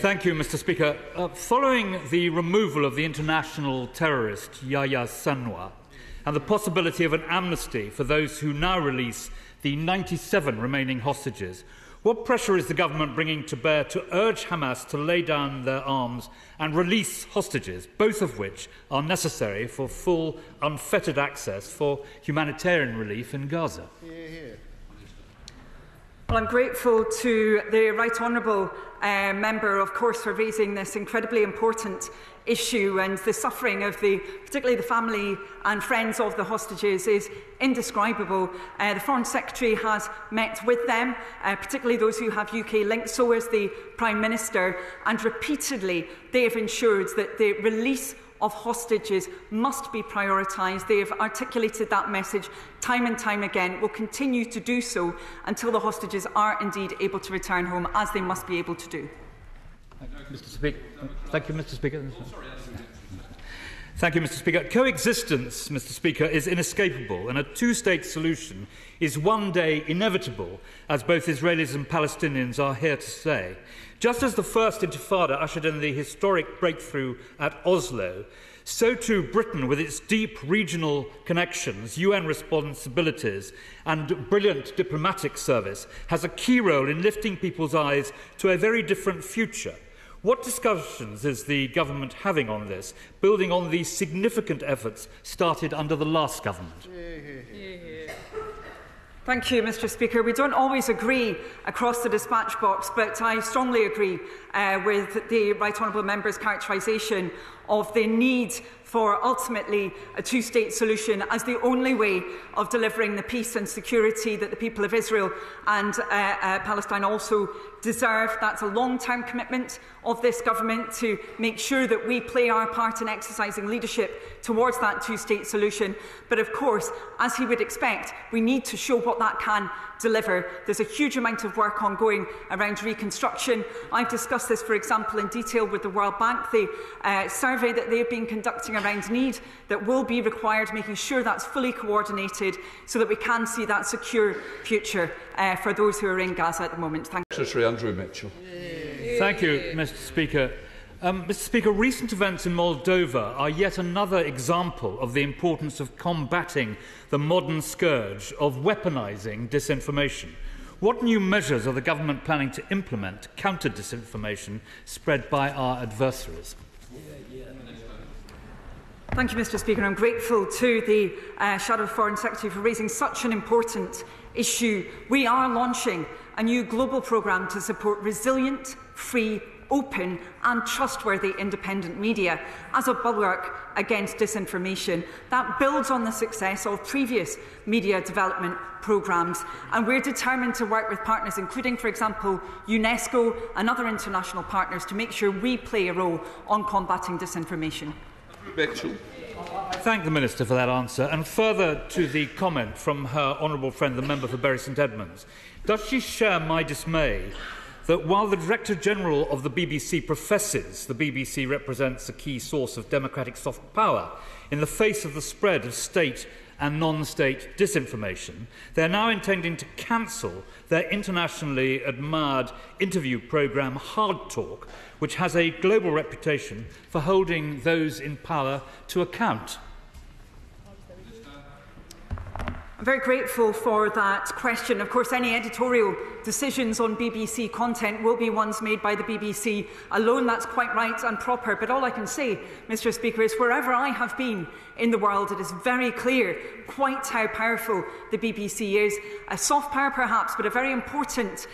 Thank you, Mr. Speaker. Following the removal of the international terrorist Yahya Sanwar and the possibility of an amnesty for those who now release the 97 remaining hostages, what pressure is the government bringing to bear to urge Hamas to lay down their arms and release hostages, both of which are necessary for full, unfettered access for humanitarian relief in Gaza? Well, I'm grateful to the Right Honourable Member, of course, for raising this incredibly important issue, and the suffering of particularly the family and friends of the hostages is indescribable. The Foreign Secretary has met with them, particularly those who have UK links, so has the Prime Minister, and repeatedly they have ensured that the release of hostages must be prioritised. They have articulated that message time and time again, will continue to do so until the hostages are indeed able to return home, as they must be able to do. Mr. Speaker. Thank you, Mr. Speaker. Thank you, Mr. Speaker. Coexistence, Mr. Speaker, is inescapable, and a two-state solution is one day inevitable, as both Israelis and Palestinians are here to say. Just as the First Intifada ushered in the historic breakthrough at Oslo, so too Britain, with its deep regional connections, UN responsibilities and brilliant diplomatic service, has a key role in lifting people's eyes to a very different future. What discussions is the government having on this, building on the significant efforts started under the last government? Thank you, Mr. Speaker. We don't always agree across the dispatch box, but I strongly agree with the Right Honourable Member's characterisation of the need for ultimately a two-state solution as the only way of delivering the peace and security that the people of Israel and Palestine also deserve. That's a long-term commitment of this government to make sure that we play our part in exercising leadership towards that two-state solution. But of course, as he would expect, we need to show what that can deliver. There's a huge amount of work ongoing around reconstruction. I've discussed this, for example, in detail with the World Bank, the survey that they've been conducting around need that will be required, making sure that's fully coordinated so that we can see that secure future for those who are in Gaza at the moment. Thank you. Secretary Andrew Mitchell. Thank you, Mr. Speaker. Mr. Speaker, recent events in Moldova are yet another example of the importance of combating the modern scourge of weaponising disinformation. What new measures are the government planning to implement to counter disinformation spread by our adversaries? Thank you, Mr. Speaker. I'm grateful to the Shadow Foreign Secretary for raising such an important issue. We are launching a new global programme to support resilient, free, open and trustworthy independent media as a bulwark against disinformation. That builds on the success of previous media development programmes, and we're determined to work with partners, including, for example, UNESCO and other international partners, to make sure we play a role on combating disinformation. Mitchell. Thank the Minister for that answer. And further to the comment from her honourable friend, the member for Bury St Edmunds, does she share my dismay that while the Director General of the BBC professes the BBC represents a key source of democratic soft power in the face of the spread of state and non-state disinformation, they are now intending to cancel their internationally admired interview programme Hard Talk, which has a global reputation for holding those in power to account? I'm very grateful for that question. Of course, any editorial decisions on BBC content will be ones made by the BBC alone. That's quite right and proper. But all I can say, Mr. Speaker, is wherever I have been in the world, it is very clear quite how powerful the BBC is. A soft power, perhaps, but a very important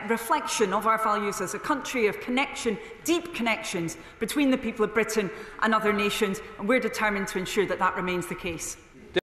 reflection of our values as a country of connection, deep connections between the people of Britain and other nations. And we're determined to ensure that that remains the case.